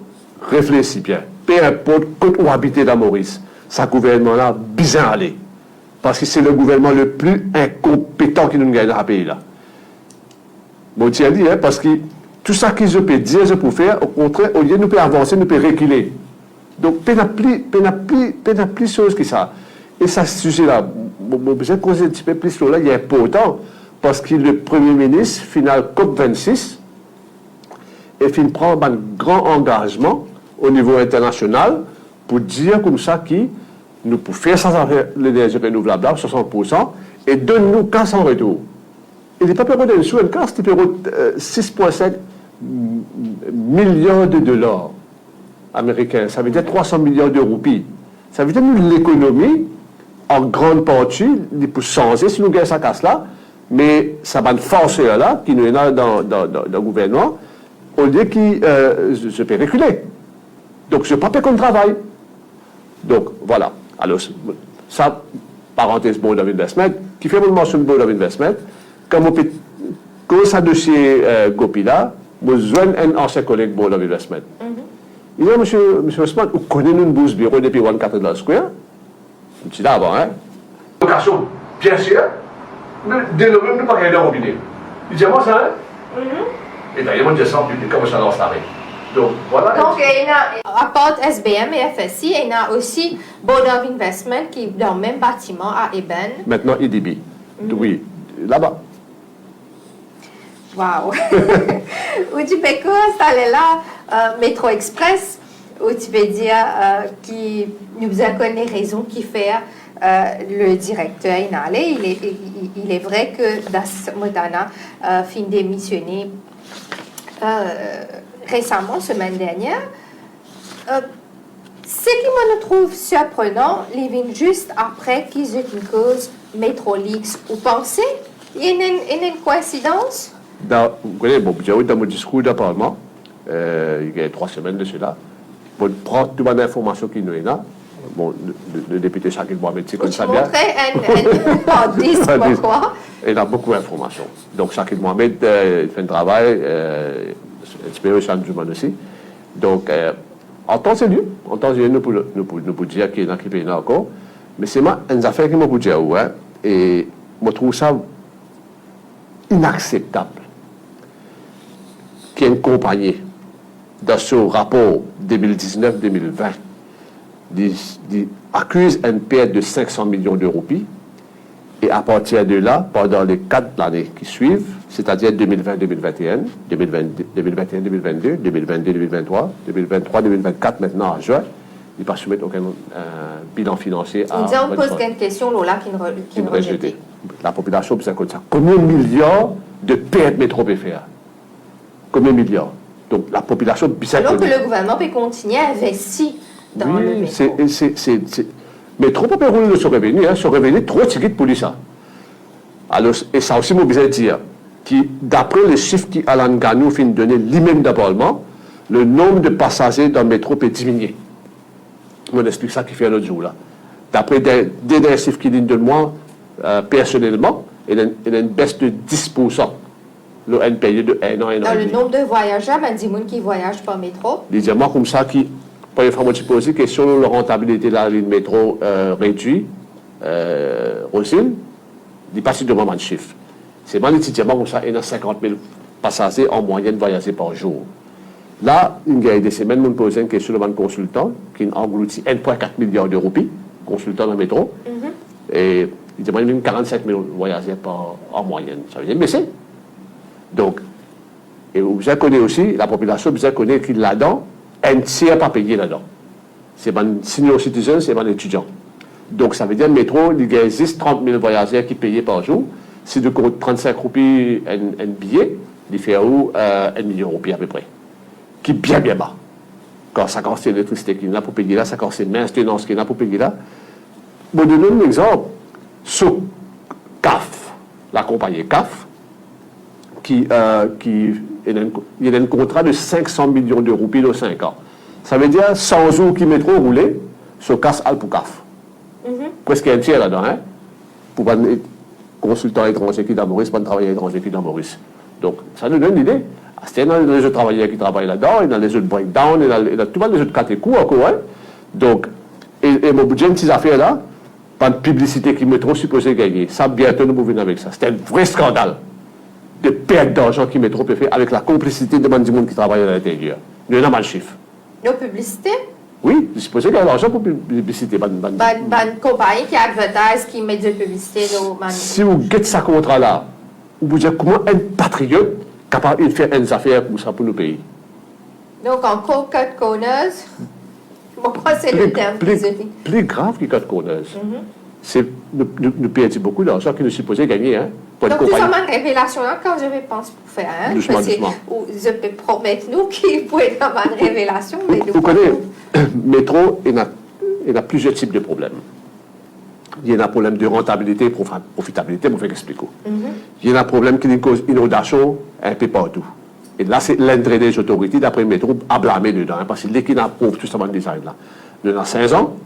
réfléchis bien. Peu importe quand on habite dans Maurice, ce gouvernement-là, bien aller. Parce que c'est le gouvernement le plus incompétent qui nous gagne dans ce pays-là. Bon, tu as dit, hein, parce que tout ça qu'ils peuvent dire, ils peuvent faire, au contraire, au lieu de nous peut avancer, nous peut reculer. Donc, il n'y a plus de choses que ça. Et ça, ce sujet-là, je vais causer un petit peu plus sur là, il est important, parce que le Premier ministre, final COP26, et fin prend un grand engagement au niveau international pour dire comme ça que nous pouvons faire sans l'énergie renouvelable, 60%, et donne-nous casse en retour. Il n'est pas permis de sous une casse, il peut 6,5 millions de dollars américains. Ça veut dire 300 millions de roupies. Ça veut dire que l'économie, en grande partie, il peut changer si nous gagnons sa casse-là, mais ça va une force là, qui nous est là dans le gouvernement, au lieu qu'il se peut reculer. Donc, je ne pas comme travail. Donc, voilà. Alors, ça, parenthèse Board of Investment, qui fait mon mention de Board of Investment, quand ça dossier Gopila, je joins un ancien collègue Board of Investment. Il dit, monsieur Osman, vous connaissez une bourse bureau depuis 14 $. Je dis là avant, hein? Location, bien sûr, mais dès le même, nous pas rien de robinet. Il dit, moi, ça, hein? Et d'ailleurs, on descend public, comment ça lance l'arrêt. Donc, voilà. Donc, il y a, à part SBM et FSI, il y a aussi Board of Investment qui est dans le même bâtiment à Eben. Maintenant, IDB. Oui, là-bas. Wow! Où tu peux installer là, Métro Express, où tu peux dire qui nous a connu raison qui fait le directeur inhalé. Il est vrai que Das Modana fin démissionné récemment, semaine dernière. Ce qui me trouve surprenant, il vient juste après qu'ils aient une cause Métrolix. Vous pensez qu'il y a une coïncidence? Vous connaissez, bon, j'ai eu dans mon discours de Parlement, il y a 3 semaines de cela, pour prendre toute l'information qu'il nous est là. Bon, le député Shakil Mohamed, c'est comme ça bien. Un disque, pourquoi? Il a beaucoup d'informations. Donc, Shakil Mohamed, il fait un travail, un petit peu aussi. Donc, en temps et lieu, nous pouvons dire qu'il y a un qui encore, mais c'est une affaire qui m'a dit, ouais, et je trouve ça inacceptable qu'il y ait une compagnie dans ce rapport 2019-2020 accuse une perte de 500 millions de roupies et à partir de là, pendant les 4 années qui suivent, c'est-à-dire 2020-2021, 2021-2022, 2022-2023, 2023-2024 maintenant en juin, il ne pas soumettre aucun bilan financier à... On pose une question là qui ne rejette. La population, c'est comme ça. Combien de milliards de pertes métro peut faire? Combien de milliards? Donc la population... Alors que le gouvernement peut continuer à investir dans le métro. Mais trop peu rouler sur revenu, sur revenu, trop de tickets pour ça. Alors, et ça aussi, moi, besoin de dire que d'après les chiffres qu'Alan Ganou fin donner lui-même d'abord, le nombre de passagers dans le métro peut diminuer. On explique ça qui fait l'autre jour là. D'après des chiffres qu'il donne de moi, personnellement, il y a une baisse de 10% le N payé de 1 an, 1 an Dans et le demi. nombre de voyageurs, ben, dis-moi qui voyagent par métro. Les diamants comme ça qui, première fois, moi, je pose la question de la rentabilité de la ligne métro réduite, aussi, il passe de moment de chiffre. C'est mal les diamants comme ça, il y a 50 000 passagers en moyenne voyager par jour. Là, il y a des semaines, on me pose une question de un consultant qui engloutit 1,4 milliard de roupies, consultant dans le métro, et il demande même 45 000 voyageurs en moyenne. Ça veut dire baisser. Donc, et vous connaissez aussi, la population, vous connaissez qu'il là-dedans, un tiers pas payé là-dedans. C'est un senior citizen, c'est un étudiant. Donc, ça veut dire, le métro, il existe 30 000 voyageurs qui payent par jour. Si tu comptes 35 roupies un billet, il fait où 1 million de roupies à peu près. Qui est bien, bien bas. Quand ça coûte l'électricité qui est là pour payer là, ça coûte maintenance qui est là pour payer là. Je vais donner un exemple. Sur CAF, la compagnie CAF, il y a un contrat de 500 millions de roupies dans 5 ans. Ça veut dire 100 jours qui métro roulé sur CAF pour CAF. Presque un tiers là-dedans, hein? Pour un consultant étranger qui est dans Maurice, pas un travailleur étranger qui est dans Maurice. Donc, ça nous donne une idée. C'est dans les autres travailleurs qui travaillent là-dedans, et dans les autres breakdowns, et dans tout les autres catégories encore. Hein? Donc, et mon budget de ces affaires-là, pas de publicité qui me trop supposé gagner. Ça, bientôt, nous venons avec ça. C'était un vrai scandale de perte d'argent qui m'est trop fait avec la complicité de du monde qui travaille à l'intérieur. Nous avons mal chiffre. Nos publicités? Oui, je suppose qu'il y a de l'argent pour publicité. Bonne compagnie qui advertise, qui met de publicité. Si vous guettez ce contrat-là, vous vous dites comment un patriote capable de faire des affaires pour ça pour nos pays. Donc, en cut corners, bon, c'est le terme plus grave que cut corners. C'est nous perdons beaucoup d'argent que nous supposons gagner. Hein, pour donc, tout ça, une révélation là, quand je pense pour faire. Hein, doucement, doucement. Je peux promettre nous qu'il peut être une révélation. Mais vous connaissez, métro, il y a plusieurs types de problèmes. Il y a un problème de rentabilité et profitabilité, je vais vous expliquer. Il y a un problème qui cause inondation un peu partout. Et là, c'est l'entrée des autorités, d'après le métro, à blâmer dedans, hein, parce que c'est qui approuve tout ce design-là. Nous avons 16 ans,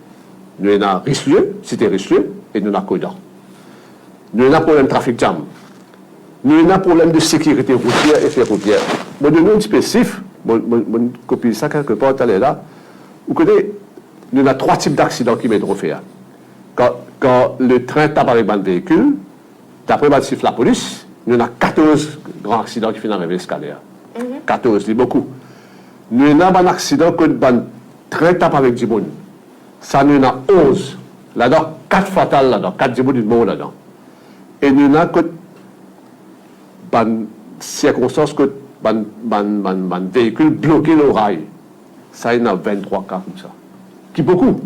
nous avons Richelieu, cité Richelieu, et nous avons Codan. Nous avons un problème de trafic jam. Nous avons un problème de sécurité routière et ferroviaire. Je vais donner un spécifique, je copie ça quelque part, là. Vous connaissez, nous avons 3 types d'accidents qui métro fait. Quand le train tape avec un véhicule, d'après le chiffre de la police, nous avons 14 grands accidents qui finissent dans l'escalier. 14, c'est beaucoup. Nous avons un accident quand le train tape avec du monde. Ça, nous avons 11. Là-dedans, 4 fatales là-dedans, 4 du monde là-dedans. Et nous avons une circonstance que un véhicule bloqué le rail. Ça, il y en a 23 cas comme ça. Qui est beaucoup.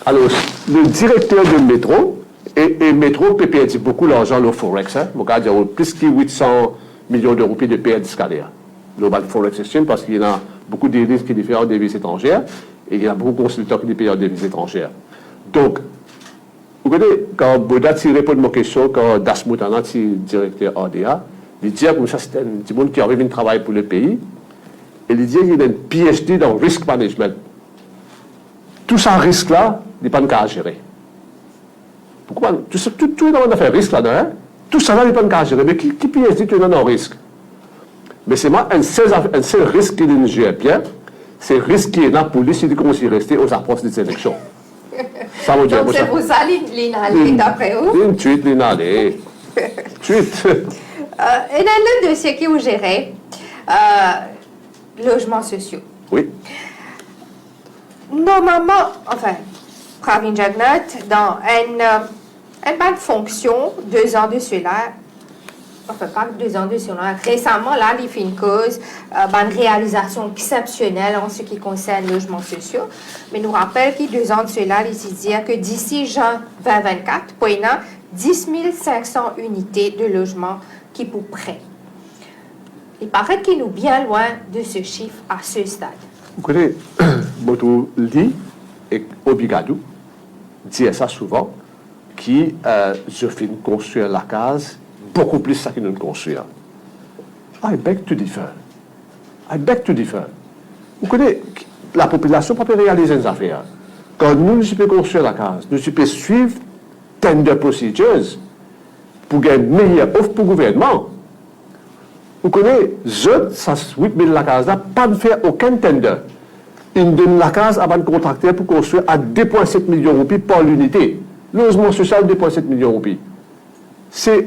Alors, le directeur de métro, et métro peut perdre beaucoup d'argent au Forex. Hein. Mon gars, il y a plus que 800 millions de roupies de perte d'escalier. Le Forex Exchange, parce qu'il y a beaucoup de risques qui diffèrent en devises étrangères, et il y a beaucoup de consultants qui payent en devises étrangères. Donc, vous connaissez, quand Boda répond à ma question, quand Das Moutana, directeur ADA, il dit que c'est un monde qui arrive à travailler pour le pays, et il dit qu'il a un PhD dans risk management. Tout ça risque-là, il n'est pas de cas à gérer. Pourquoi? Tout est dans l'affaire risque là-dedans. Hein? Tout ça là, il n'est pas de cas à gérer. Mais qui PhD, tu es dans le risque? Mais c'est moi, un seul risque qui ne gère bien, c'est le risque qui est là pour décider comment s'y rester aux approches des élections. Ça veut dire. Donc, c'est pour ça, l'inalé, d'après vous? Une tweet, l'inalé. Tweet. Et dans le dossier qui vous gérez, logements sociaux. Oui. Normalement, enfin, Pravin Jagannath, dans une bonne fonction, 2 ans de cela, enfin pas 2 ans de cela, récemment, là, il fait une cause, une réalisation exceptionnelle en ce qui concerne les logements sociaux. Mais nous rappelle qu'il 2 ans de cela, il s'est dit que d'ici juin 2024, il y a 10 500 unités de logements qui sont prêts. Il paraît qu'il est bien loin de ce chiffre à ce stade. Vous connaissez, Moto Li et Obigadou dit ça souvent, qui je finis construire la case beaucoup plus ça qu'ils nous construire. I beg to differ. I beg to differ. Vous connaissez, la population ne peut pas réaliser des affaires. Quand nous pouvons construire la case, nous pouvons suivre tender procedures pour gagner une meilleure offre pour le gouvernement. vous connaissez, ça 8 000 la case là, pas de faire aucun tender. Ils donnent la case avant de contracter pour construire à 2,7 millions de roupies par l'unité. Le logement social, 2,7 millions de roupies. C'est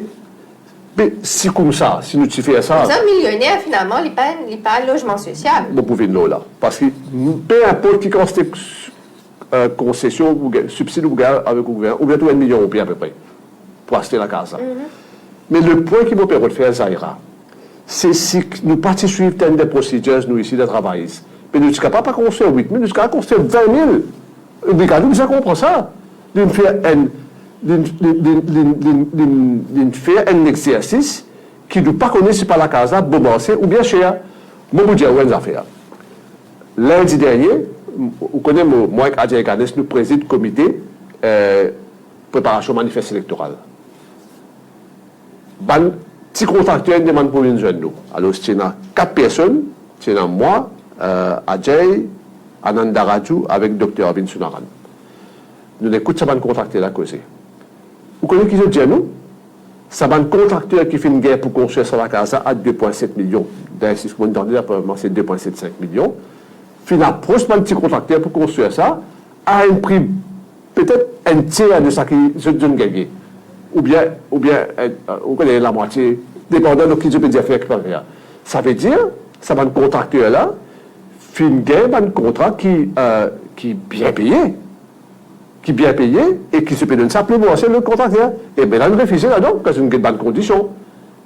comme ça, si nous faisons ça. Un millionnaire, finalement, il n'est pas un logement social. Vous pouvez le là. Parce que peu importe qui constitue concession, subside ou avec le gouvernement, ou bien tout 1 million de roupies à peu près, pour acheter la case. Mais le point qui me permet de faire Zaira, c'est si nous participons à des procédures, nous ici, de travail. Mais nous ne sommes capables de construire 8 000, nous sommes capables de construire 20 000. Regardez, nous comprenons ça. Nous faire un exercice qui ne pas connaître pas la case, bombarder ou bien cher. Moi, je vous dis, où affaire. Lundi dernier, vous connaissez, moi et Adja Ganes, nous présidons le comité préparation manifeste électorale. Ben, petit contracteur demande pour une jeune. Alors, c'est 4 personnes, c'est moi, Ajay, Ananda Raju avec Dr. Arvind Sunaran. Nous écoutons ça, contracteur là causer. Vous connaissez qui je dis à nous? Ça va un contracteur qui fait une guerre pour construire sur la casa à 2,7 millions. D'investissement dernier, c'est 2,75 millions. Fin approche un petit contracteur pour construire ça à un prix peut-être un tiers de ça qui je donne gagner. Ou bien, vous connaissez la moitié, dépendant de qui je peux dire faire. Ça veut dire, ça va un contracteur là, fait une guerre, un contrat qui est bien payé. Qui est bien payé et qui se peut donner ça plus bon, c'est le contracteur. Et bien là, nous refusons là-dedans, parce que c'est une bonne condition.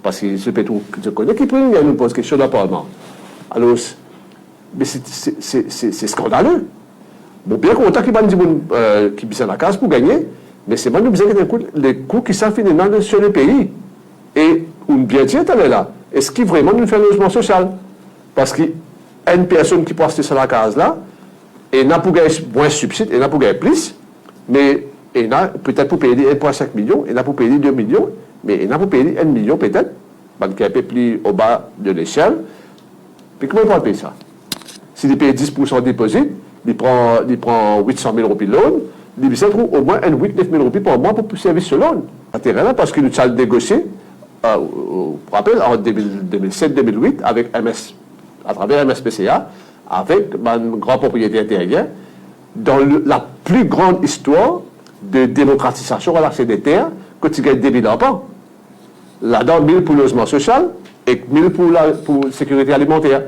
Parce que je connais qui prend, il nous pose question d'appartement. Alors, mais c'est scandaleux. Bon, bien content qu'il va dire qui bise la case pour gagner, mais c'est moi qui besoin les coûts qui sont finalement sur le pays. Et on bien dire, elle est là. Est-ce qu'il vraiment nous fait un logement social? Parce qu'une personne qui peut acheter sur la case là, et n'a pas gagné moins de subsides, et n'a pas gagné plus, mais il n'a peut-être pour payer 1,5 million, il n'a pas payé 2 millions, mais il n'a pas payé 1 million peut-être, parce qu'il est un peu plus au bas de l'échelle. Mais comment il peut payer ça? S'il paye 10% de dépôt, il prend 800 000 roupies de loan, il trouve au moins 8-9 000 roupies par mois pour servir ce loan. Intérêt là, parce que nous avons négocié, vous rappelez, en 2007-2008, avec à travers MSPCA, avec un grand propriétaire terrien, dans la plus grande histoire de démocratisation à l'accès des terres que tu gagnes 2000 ans. Là-dedans, 1000 pour le logement social et 1000 pour la sécurité alimentaire.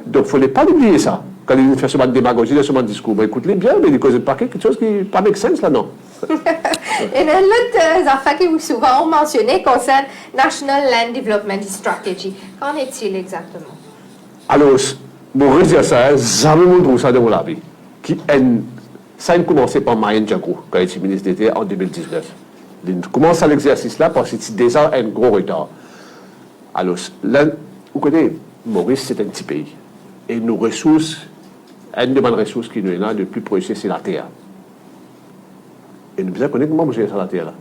Donc, il ne fallait pas oublier ça. Quand il fait ce démagogie, ce discours, ben, écoutez bien, mais il cause pas quelque chose qui n'a pas de sens là, non. Et l'autre affaire que vous souvent mentionné concerne National Land Development Strategy. Qu'en est-il exactement? Alors, pour redire ça, jamais on trouve ça dans la vie. Ça a commencé par Mayen Django, quand il était ministre d'État en 2019. Il commence à l'exercice là parce que c'est déjà un gros retard. Alors, là, vous connaissez, Maurice, c'est un petit pays. Et nos ressources, une des bonnes ressources qui nous est là, le plus précieux, c'est la terre. Et nous devons connaître comment vous gérez ça la terre là.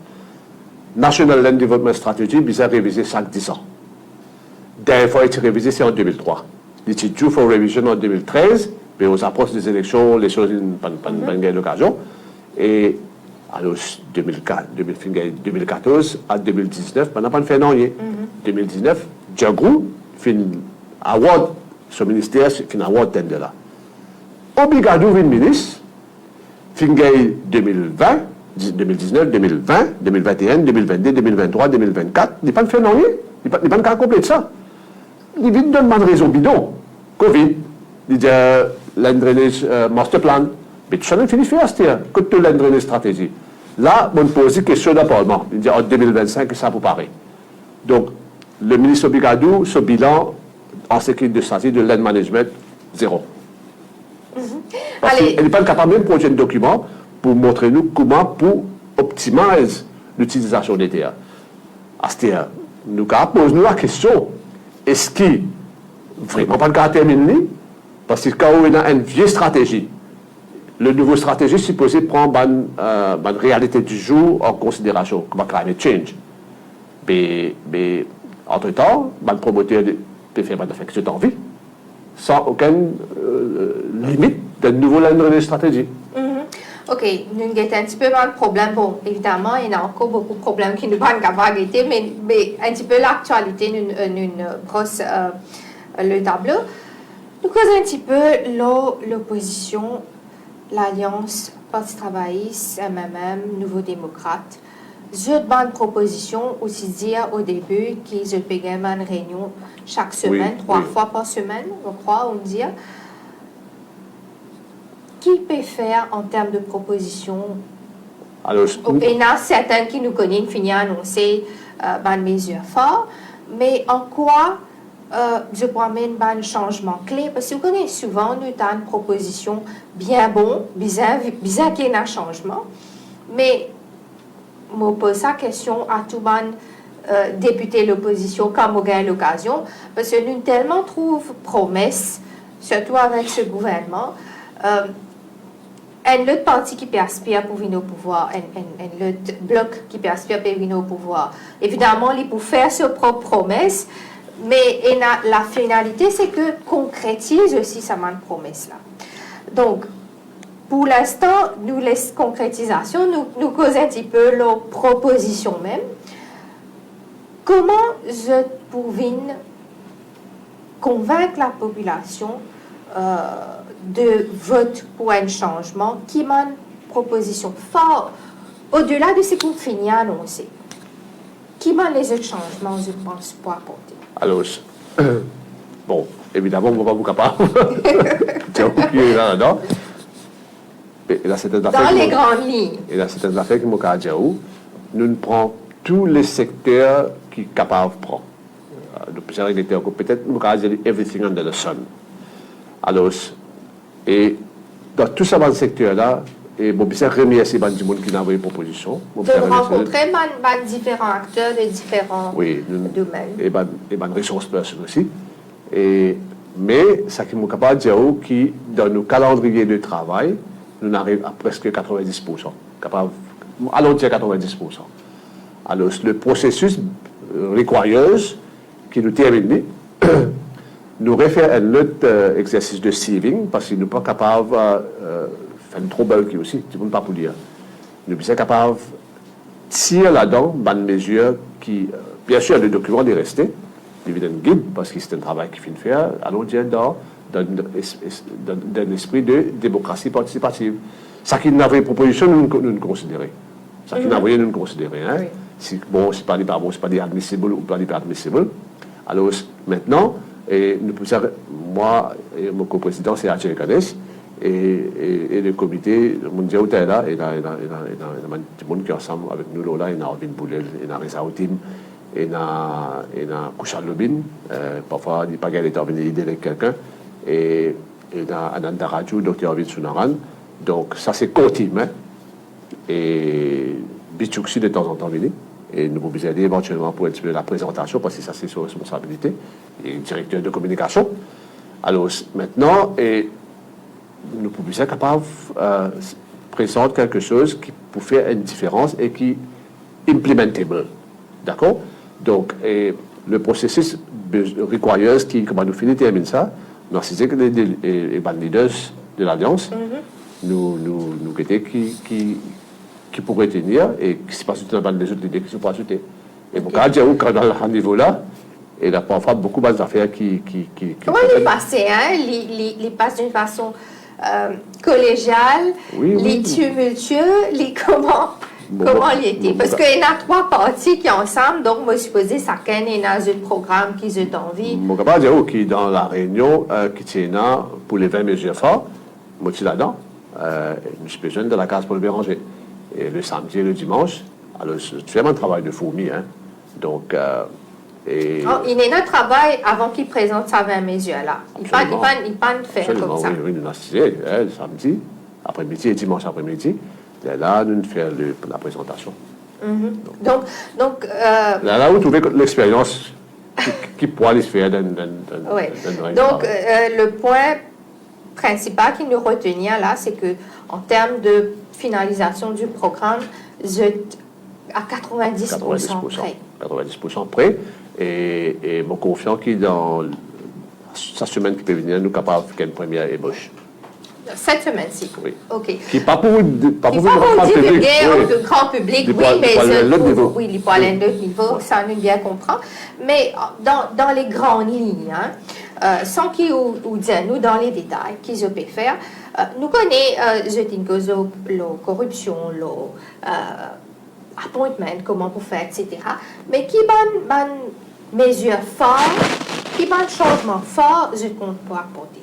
National Land Development Strategy, nous avons révisé chaque 10 ans. Dernière fois, il a été révisé, c'est en 2003. Il était due for revision en 2013. Mais aux approches des élections, les choses n'ont pas gagné l'occasion. Et alors, 2014 à 2019, on n'a pas fait rien. 2019, Django fait un award, ce ministère fait un award tender là. Obligato, le ministre, fait gagné 2020, 2019, 2020, 2021, 2022, 2023, 2024. Il n'a pas fait rien. Il n'a pas complété ça. Il vient de donner une raison bidon. Covid. Il dit land drainage master plan, mais tout ça n'est fini de faire, c'est-à-dire que tout land drainage stratégie. Là, on pose une question d'appartement. Il dit en 2025, ça peut paraître. Donc, le ministre Obigadou, ce bilan en sécurité de stratégie de land management, zéro. Parce qu'il n'est pas capable même de produire un document pour montrer nous comment pour optimiser l'utilisation des terres. C'est-à-dire, nous posons la question, est-ce qu'il vraiment pas de caractère minime? Parce que quand on a une vieille stratégie, le nouveau stratégie est supposé prendre la réalité du jour en considération, comme la climate change. Mais entre-temps, le promoteur peut faire une affection d'envie, sans aucune limite de nouveau land stratégie. OK, nous avons un petit peu moins de problèmes. Bon, évidemment, il y a encore beaucoup de problèmes qui nous pas capables d'arrêter, mais un petit peu l'actualité nous brosse le tableau. Nous causons un petit peu l'opposition, l'Alliance Parti travailliste, MMM, Nouveau démocrate. J'ai bonne proposition aussi dire au début qu'ils ont payé une réunion chaque semaine, trois fois par semaine, je crois, on dit. Qui peut faire en termes de propositions? Alors, il y en a certains qui nous connaissent, finissent à annoncer des mesures fortes, mais en quoi je promène un changement clé? Parce que vous connaissez souvent, nous avons une proposition bien bonne, bizarre qu'il y ait un changement, mais je me pose la question à tout le monde député de l'opposition quand on gagne l'occasion, parce que nous tellement trouvons promesses, surtout avec ce gouvernement. Un autre parti qui peut aspirer pour venir au pouvoir, un autre bloc qui peut aspirer pour venir au pouvoir. Évidemment, il peut faire ses propres promesses, mais la finalité, c'est que concrétise aussi sa promesse-là. Donc, pour l'instant, nous laissons concrétisation, nous causons un petit peu leur proposition même. Comment je pourrais convaincre la population de vote pour un changement qui m'a une proposition forte, au-delà de ce qu'on finit à annoncer? Qui m'a les autres changements, je pense, pour apporter? Alors, bon, évidemment, on ne va pas vous capable. C'est là-dedans. Dans les grandes lignes. Et dans certaines affaires qui m'ont dit, nous prenons tous les secteurs qui sont capables de prendre. Peut-être nous avons dit everything under the sun. Alors, et dans tout ce secteur-là, et bon, je remercie les gens qui ont envoyé des propositions. De rencontrer différents acteurs de différents domaines. Et des ressources personnelles aussi. Mais ce qui est capable de dire que dans nos calendriers de travail, nous arrivons à presque 90%. Allons dire 90%. Alors, le processus requires qui nous termine, nous refaire un autre exercice de sieving parce que nous ne sommes pas capables de faire une trop belle qui aussi, tu ne peux pas pour dire. Nous sommes capables de tirer là-dedans une mesure qui, bien sûr, le document est resté, dividend guide, parce que c'est un travail qu'il faut faire, allons dire dans esprit de démocratie participative. Ça qui n'a pas proposition, nous considérons. Ça qui n'a pas nous considérons. Hein? Si, bon, c'est pas bon, c'est pas admissible ou pas admissible. Alors, maintenant, et nous pouvons, moi et mon coprésident, c'est Adjé Kanes, et le comité mondial est là, et il y a des gens qui sont ensemble avec nous, là, il y a Arvin Boulel, il y a Reza Outim, il y a Kouchal Lobin, parfois, il n'y a pas quelqu'un qui est aider quelqu'un, et il y a Ananda Radio, Dr. Arvin Sunaran. Donc, ça, c'est continu, hein? Et Bichouksi, de temps en temps, venu. Et nous pouvons aider éventuellement pour un petit peu la présentation, parce que ça, c'est sa responsabilité. Et directeur de communication. Alors, maintenant, nous pouvons être capables de présenter quelque chose qui peut faire une différence et qui est implementable. D'accord? Donc, le processus requires qui, comment nous finissons termine ça, nous avons que les leaders de l'Alliance, nous qui pourraient tenir et qui se passent dans les autres idées qui sont pas ajoutées. Et mon cas, quand dans ce niveau-là, il y a parfois beaucoup d'affaires qui comment il passe, hein? Il passe d'une façon collégiale, les tumultueux, comment il était? Parce qu'il y a trois partis qui sont ensemble, donc moi je suppose que chacun est dans un programme qui ont envie. Mon capable de dire qui dans la réunion qui tient pour les 20 mesures fortes, moi je suis là-dedans. Je suis besoin de la case pour le Béranger. Et le samedi et le dimanche, alors je fais mon travail de fourmi. Hein. Donc, il y a un travail avant qu'il présente sa 20 mesures-là. Il ne peut pas faire comme ça. Oui, nous avons le samedi, après-midi et dimanche après-midi. Là, nous faisons la présentation. Donc là, vous trouvez l'expérience qui pourrait se faire dans oui. Donc, le point principal qui nous retenir là, c'est que en termes de finalisation du programme, vous êtes à 90% près. 90% près. Et mon confiant qui dans sa semaine qui peut venir, nous sommes capables de faire une première ébauche. Cette semaine-ci. Oui. OK. Qui pas pour Il faut qu'on divulguer au grand public, oui, mais oui, il faut aller à un autre niveau, ça nous bien comprend. Mais dans les grandes lignes, hein, sans qu'ils nous disent nous dans les détails qu'ils ont pu faire, nous connaissons la corruption, la appointment, comment vous faites, etc. Mais qui ban mesures fortes, qui ban changement fort, je compte pour apporter.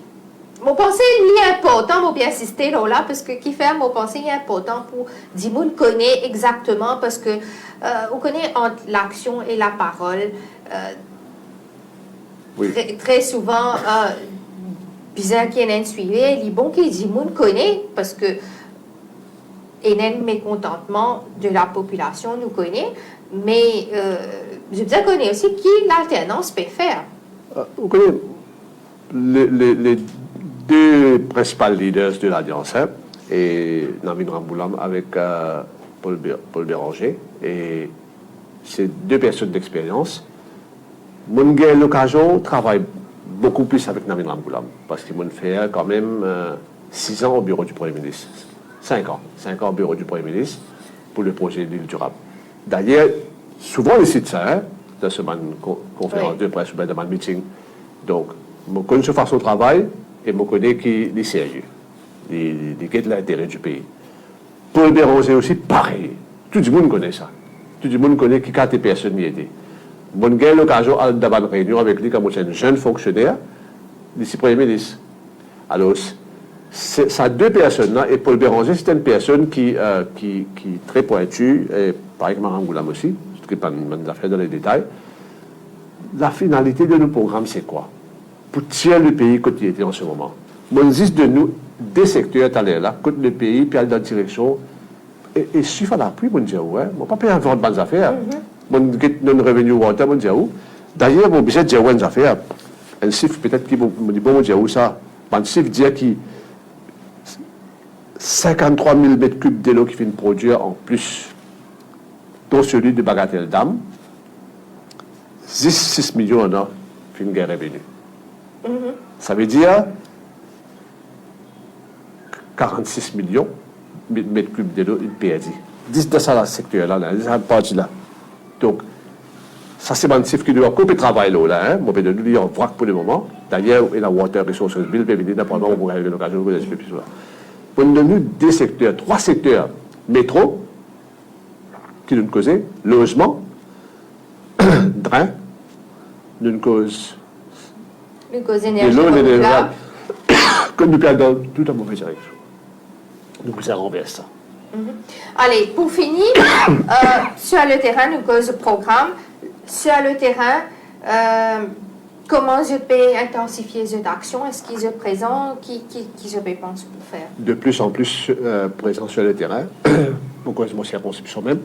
Mon pensée est important, mon bien assister là, parce que qui fait mon pensée est important pour dire qu'on connaît exactement, parce que on connaît entre l'action et la parole. Oui. Très souvent, bizarre qu'il y ait un suivi, il est bon qu'il dit qu'on connaît, parce que il y a un mécontentement de la population, nous connaît, mais je veux connaître aussi qui l'alternance peut faire. Vous connaissez les deux principaux leaders de l'Alliance, hein, et Navin Ramboulam avec Paul Béranger, et c'est deux personnes d'expérience. Mon gars, l'occasion, travaille beaucoup plus avec Navin Ramboulam, parce qu'il m'a fait quand même 6 ans au bureau du Premier ministre. 5 ans au bureau du Premier ministre pour le projet d'île durable. D'ailleurs, souvent les sites ça, hein, dans ce conférence de presse, dans ce meeting. Donc, je connais sa façon de travail et je connais qu'il est sérieux. Il est de l'intérêt du pays. Paul Béranger aussi, pareil. Tout le monde connaît ça. Tout le monde connaît qui a des personnes qui aident. Mon gars, l'occasion d'avoir une réunion avec lui comme un jeune fonctionnaire, d'ici Premier ministre. Alors, ça deux personnes-là, et Paul Béranger, c'est une personne qui est très pointue, et pareil que Marangoulam aussi, je ne vais pas faire dans les détails. La finalité de nos programmes, c'est quoi? Pour tirer le pays comme il était en ce moment. On dit de nous, des secteurs allaient là, côté le pays, puis aller dans la direction, et si il faut l'appui, on dit, ouais, on ne va pas payer un de bonnes affaires. On a revenu water, on dit, d'ailleurs, on besoin de dire bonnes affaires. Un chiffre, peut-être qu'il me dit, bon, on dit, où ça? Un chiffre dit qu'il 53 000 mètres cubes de l'eau qui viennent produire en plus, dont celui de Bagatelle Dam, 6 millions en a fait une guerre revenue. Ça veut dire 46 millions de mètres cubes de l'eau, il perdit. 10 de ça, dans ce secteur-là, dans cette partie-là. Donc, ça, c'est un chiffre qui doit couper le travail là. Hein? On peut le dire en vrac pour le moment. D'ailleurs, il y a la Water Resources Bill, bien évidemment, on pourrait avoir l'occasion de vous expliquer plus là. On a eu des secteurs, 3 secteurs métro, qui nous causaient logement, drain, nous cause énergie renouvelable, que nous perdons tout en mauvaise direction. Nous vous renverse ça. Allez, pour finir, sur le terrain, nous cause le programme. Sur le terrain, comment je peux intensifier cette action? Est-ce qu'ils sont présents? Qui je peux penser pour faire? De plus en plus présents sur le terrain. Pourquoi je m'en circonscription même?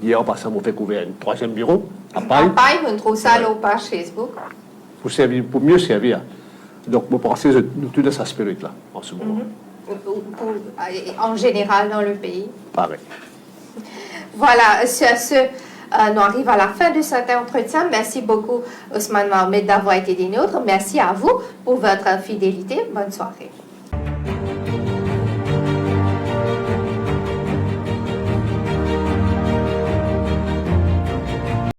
Hier, en passant, on fait couvrir un 3e bureau à Paille. À Paille, on trouve ça à page Facebook. Pour mieux servir. Donc, vous pensez tout de sa spirit là, en ce moment. En général, dans le pays. Pareil. Voilà, sur ce, nous arrivons à la fin de cet entretien. Merci beaucoup, Ousmane Mohamed, d'avoir été des nôtres. Merci à vous pour votre fidélité. Bonne soirée.